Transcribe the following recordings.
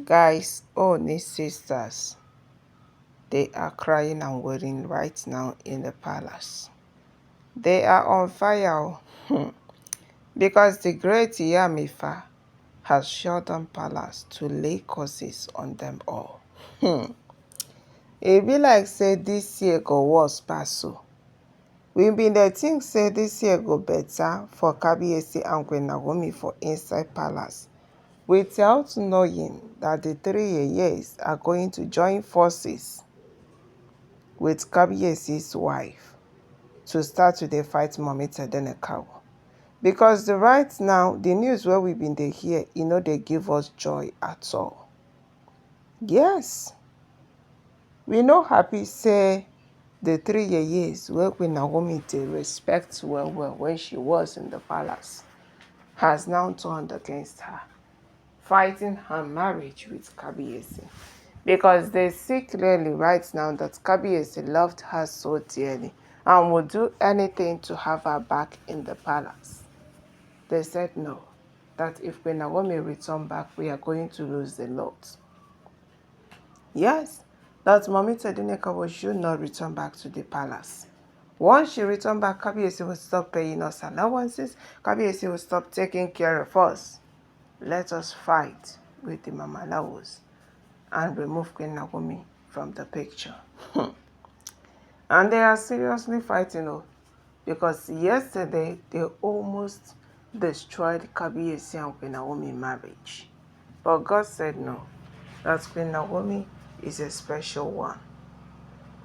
Guys, Ooni sisters, they are crying and wailing right now in the palace. They are on fire because the great Iyamifa has shut down palace to lay curses on them all. E be like say this year go worse pass o. We been dey think say this year go better for Kabiyesi and Queen Naomi for inside palace, without knowing that the 3 years are going to join forces with Kabiyesi's wife to start to dey fight Mummy Tadenikawo. Because right now, the news wey we been dey hear, e no dey give us joy at all. Yes, we no happy say the 3 years wey Queen Naomi dey respect well when she was in the palace has now turned against her, fighting her marriage with Kabiyesi. Because they see clearly right now that Kabiyesi loved her so dearly and would do anything to have her back in the palace. They said no, that if Queen Naomi return back, we are going to lose a lot. Yes, that Mummy Tadenikawo should not return back to the palace. Once she returned back, Kabiyesi will stop paying us allowances. Kabiyesi will stop taking care of us. Let us fight with the Mamalawos and remove Queen Naomi from the picture. And they are seriously fighting, because yesterday they almost destroyed Kabiyesi and Queen Naomi marriage. But God said no, that Queen Naomi is a special one.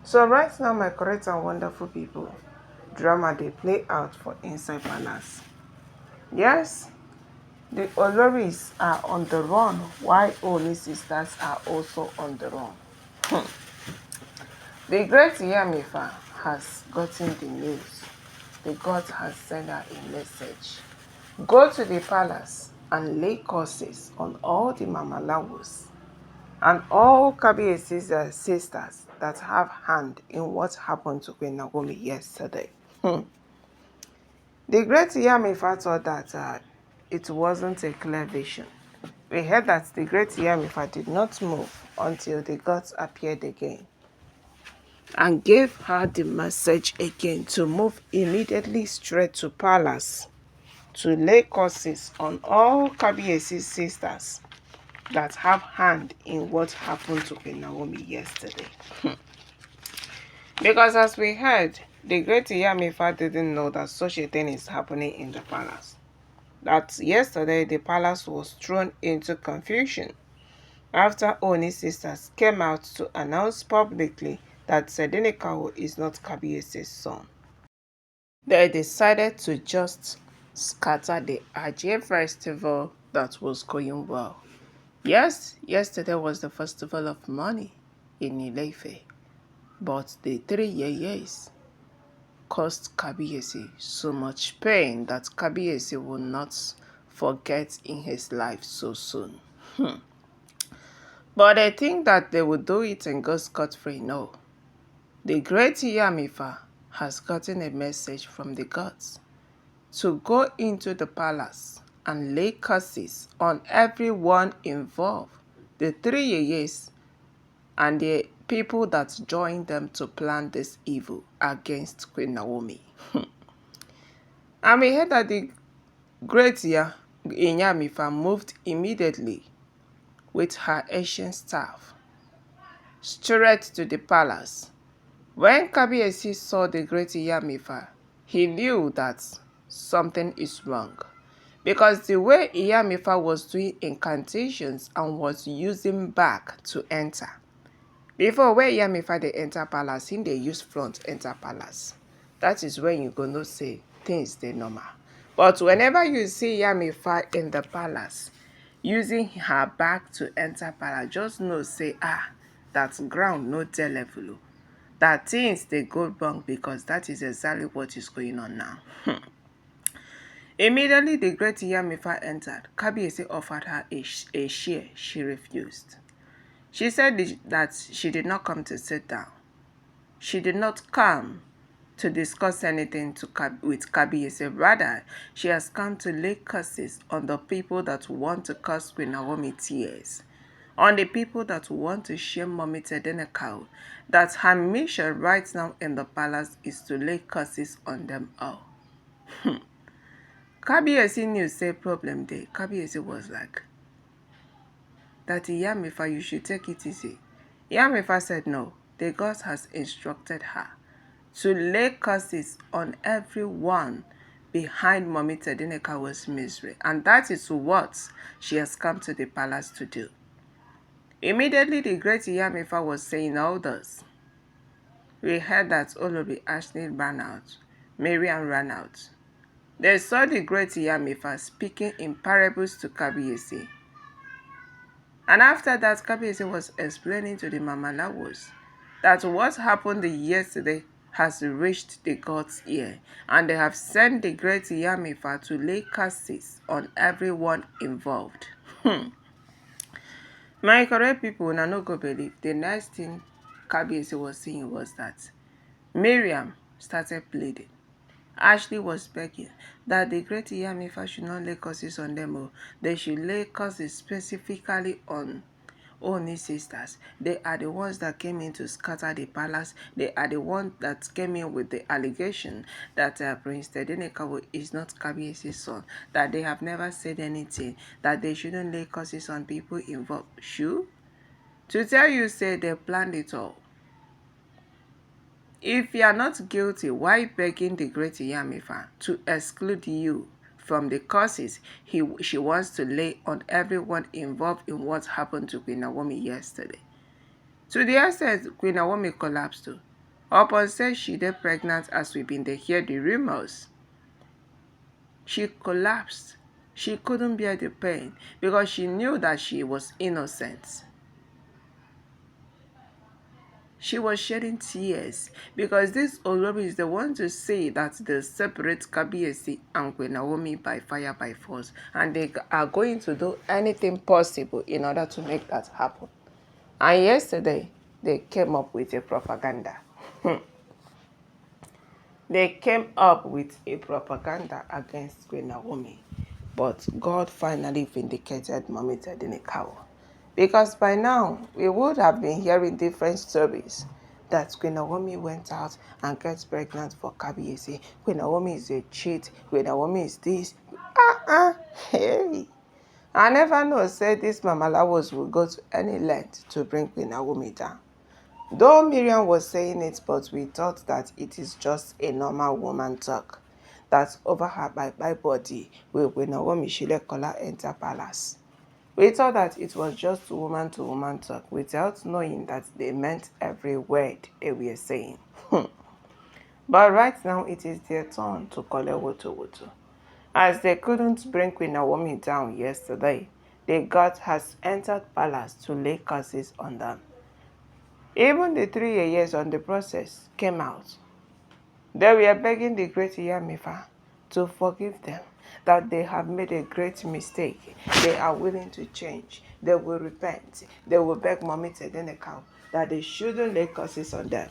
So right now, my correct and wonderful people, drama they play out for inside palace. Yes, the oloris are on the run, while Ooni sisters are also on the run. The great Iyamifa has gotten the news. The God has sent her a message. Go to the palace and lay curses on all the Mamalawos and all Kabiyesi's sisters that have hand in what happened to Queen Naomi yesterday. The great Iyamifa thought that it wasn't a clear vision. We heard that the great Iyamifa did not move until the gods appeared again and gave her the message again to move immediately straight to palace to lay curses on all Kabiyesi's sisters that have hand in what happened to Queen Naomi yesterday. Because as we heard, the great Iyamifa didn't know that such a thing is happening in the palace. That yesterday the palace was thrown into confusion after Ooni sisters came out to announce publicly that Tadenikawo is not Kabiyesi's son. They decided to just scatter the Ajie festival that was going well. Yes, yesterday was the festival of money in Ile-Ife, but the 3 years caused Kabiyesi so much pain that Kabiyesi will not forget in his life so soon. But I think that they will do it and go scot-free. No. The great Iyamifa has gotten a message from the gods to go into the palace and lay curses on everyone involved, the 3 years and the people that joined them to plan this evil against Queen Naomi. And we heard that the great Iyamifa moved immediately with her ancient staff straight to the palace. When Kabiyesi saw the great Iyamifa, he knew that something is wrong. Because the way Iyamifa was doing incantations and was using back to enter. Before, when Iyamifa they enter palace, him they use front enter palace. That is when you gonna say things they normal. But whenever you see Iyamifa in the palace, using her back to enter palace, just know say, that ground no tell level. That things they go wrong, because that is exactly what is going on now. Immediately the great Iyamifa entered. Kabiyesi offered her a share. She refused. She said that she did not come to sit down. She did not come to discuss anything with Kabiyesi. Rather, she has come to lay curses on the people that want to cause Queen Naomi tears. on the people that want to shame Mommy Tedenekau, that her mission right now in the palace is to lay curses on them all. Kabiyesi knew say problem there. Kabiyesi was like, that Iyamifa, you should take it easy. Iyamifa said no. The God has instructed her to lay curses on everyone behind Mommy Tedenekawa's misery. And that is what she has come to the palace to do. Immediately the great Iyamifa was saying all this, we heard that Olori Ashley ran out. Mariam ran out. They saw the great Iyamifa speaking in parables to Kabiyesi. And after that, Kabiyesi was explaining to the Mamalawos that what happened yesterday has reached the God's ear, and they have sent the great Iyamifa to lay curses on everyone involved. My correct people now no go believe. The next thing Kabiyesi was saying was that Mariam started pleading. Ashley was begging that the great Iyamifa should not lay curses on them. They should lay curses specifically on Ooni sisters. They are the ones that came in to scatter the palace. They are the ones that came in with the allegation that Prince Tedenekawo is not Kabiyesi's son, that they have never said anything, that they shouldn't lay curses on people involved. Sure? To tell you, say they planned it all. If you are not guilty, why begging the great Iyamifa to exclude you from the curses she wants to lay on everyone involved in what happened to Queen Naomi yesterday? To the extent Queen Naomi collapsed too. Upon said she dey pregnant, as we been dey hear the rumors, she collapsed. She couldn't bear the pain because she knew that she was innocent. She was shedding tears because this olori is the one to say that they separate Kabiyesi and Queen Naomi by fire by force, and they are going to do anything possible in order to make that happen. And yesterday, they came up with a propaganda. They came up with a propaganda against Queen Naomi, but God finally vindicated Mommy Tedenekawo. Because by now, we would have been hearing different stories that Queen Naomi went out and gets pregnant for Kabiyesi. Queen Naomi is a cheat. Queen Naomi is this. Hey. I never know, say this Mamalawos will go to any length to bring Queen Naomi down. Though Miriam was saying it, but we thought that it is just a normal woman talk. That over her by body, will Queen Naomi Shilekola enter palace. We thought that it was just woman to woman talk without knowing that they meant every word they were saying. But right now it is their turn to call a woto. As they couldn't bring Queen Naomi down yesterday, the God has entered palace to lay curses on them. Even the 3 years on the process came out. They were begging the great Iyamifa to forgive them, that they have made a great mistake. They are willing to change. They will repent. They will beg Mommy Tedenekawo that they shouldn't lay curses on them.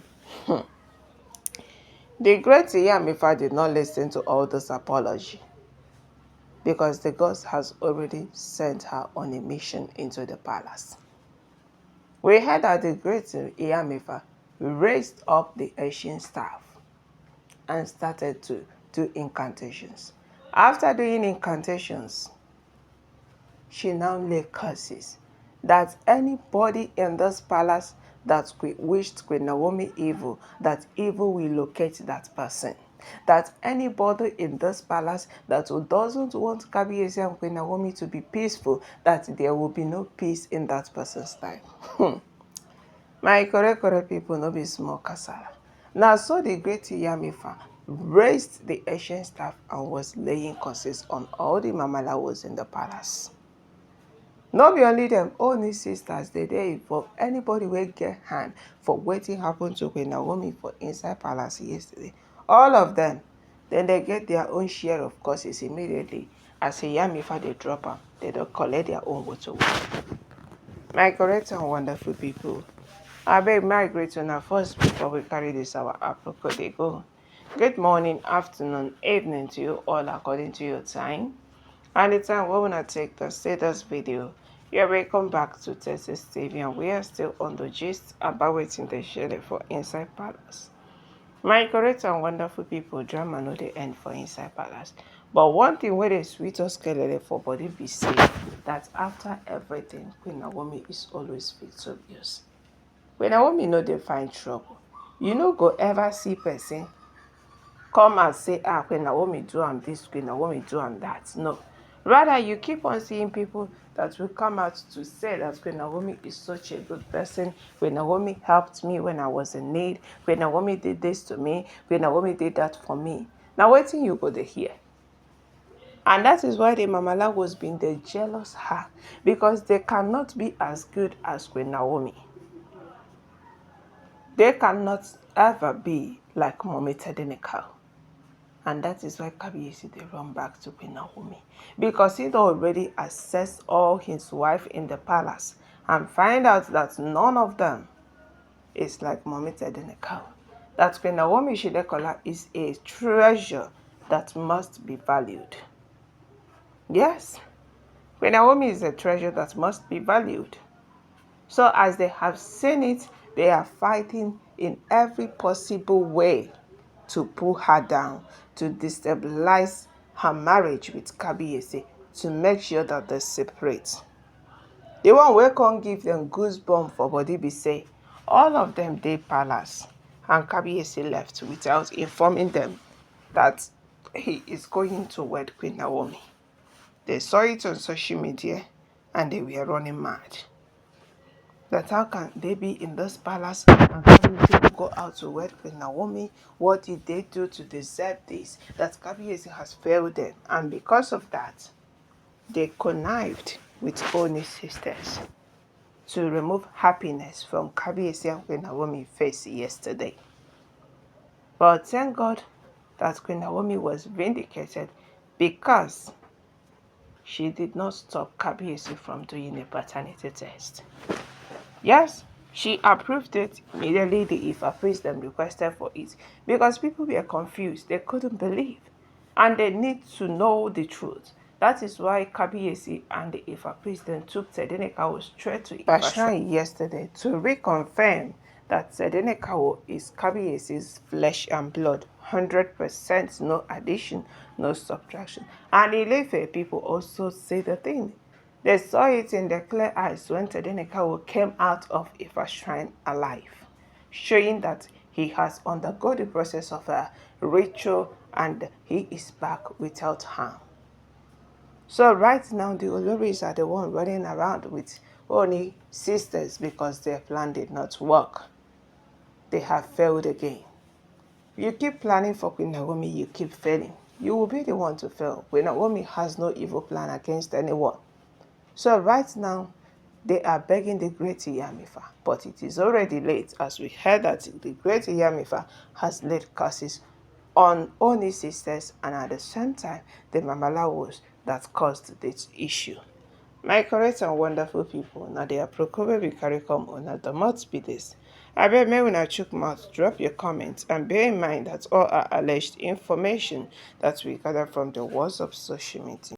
The great Iyamifa did not listen to all this apology because the God has already sent her on a mission into the palace. We heard that the great Iyamifa raised up the ancient staff and started to do incantations. After doing incantations, she now laid curses that anybody in this palace that wished Queen Naomi evil, that evil will locate that person. That anybody in this palace that doesn't want Kabiyesi and Queen Naomi to be peaceful, that there will be no peace in that person's life. My correct people, no be small kasala. Now, so the great Iyamifa raised the ancient staff and was laying curses on all the Mamalawos in the palace. Not be only them, Ooni sisters, they involve anybody will get hand for wetin happened to Queen Naomi for inside palace yesterday. All of them, then they get their own share of curses immediately. As Iyamifa they drop them, they don't collect their own water. My correct and wonderful people, I beg my great honor first before we carry this our apropos they go. Good morning, afternoon, evening to you all according to your time. And the time we want to take to say this video You're welcome back to Texas TV, and we are still on the gist about wetin dey shele for inside palace. My correct and wonderful people, drama no dey end for inside palace. But one thing wey dey sweet us kelele for body be say that after everything, Queen Naomi is always victorious. Queen Naomi no dey find trouble. You no go ever see person come and say, Queen Naomi do am this, Queen Naomi do am that. No. Rather, you keep on seeing people that will come out to say that Queen Naomi is such a good person. Queen Naomi helped me when I was in need. Queen Naomi did this to me. Queen Naomi did that for me. Now, wetin you go dey hear? And that is why the Mamalagos been dey jealous her, because they cannot be as good as Queen Naomi. They cannot ever be like Mommy Tedenekau. And that is why Kabiyesi they run back to Queen Naomi, because he'd already assessed all his wife in the palace and find out that none of them is like Mommy Tedenekau. That Queen Naomi Shidekola is a treasure that must be valued. Yes, Queen Naomi is a treasure that must be valued. So as they have seen it, they are fighting in every possible way to pull her down, to destabilize her marriage with Kabiyesi, to make sure that they separate. The one wey come give them goosebumps for body be say all of them dey palace and Kabiyesi left without informing them that he is going to wed Queen Naomi. They saw it on social media and they were running mad. That how can they be in this palace and Kabiyesi go out to wed Queen Naomi? What did they do to deserve this? That Kabiyesi has failed them, and because of that, they connived with Ooni's sisters to remove happiness from Kabiyesi and Queen Naomi's face yesterday. But thank God that Queen Naomi was vindicated, because she did not stop Kabiyesi from doing a paternity test. Yes, she approved it immediately. The Ifa priest them requested for it, because people were confused. They couldn't believe, and they need to know the truth. That is why Kabiyesi and the Ifa priest then took Tedenekawo straight to Ifa shrine yesterday to reconfirm that Tedenekawo is Kabiyesi's flesh and blood, 100%, no addition, no subtraction. And Ilefe people also say the thing. They saw it in their clear eyes when Tedenekawo came out of Ifa shrine alive, showing that he has undergone the process of a ritual and he is back without harm. So right now, the Oloris are the one running around with Ooni sisters because their plan did not work. They have failed again. You keep planning for Queen Naomi, you keep failing. You will be the one to fail. Queen Naomi has no evil plan against anyone. So right now, they are begging the Great Iyamifa, but it is already late, as we heard that the Great Iyamifa has laid curses on Ooni sisters and at the same time the Mamalawos that caused this issue. My correct and wonderful people, now they are procobe we carry come on the mouth be this. I beg me when I chook mouth, drop your comments and bear in mind that all are alleged information that we gather from the walls of social media.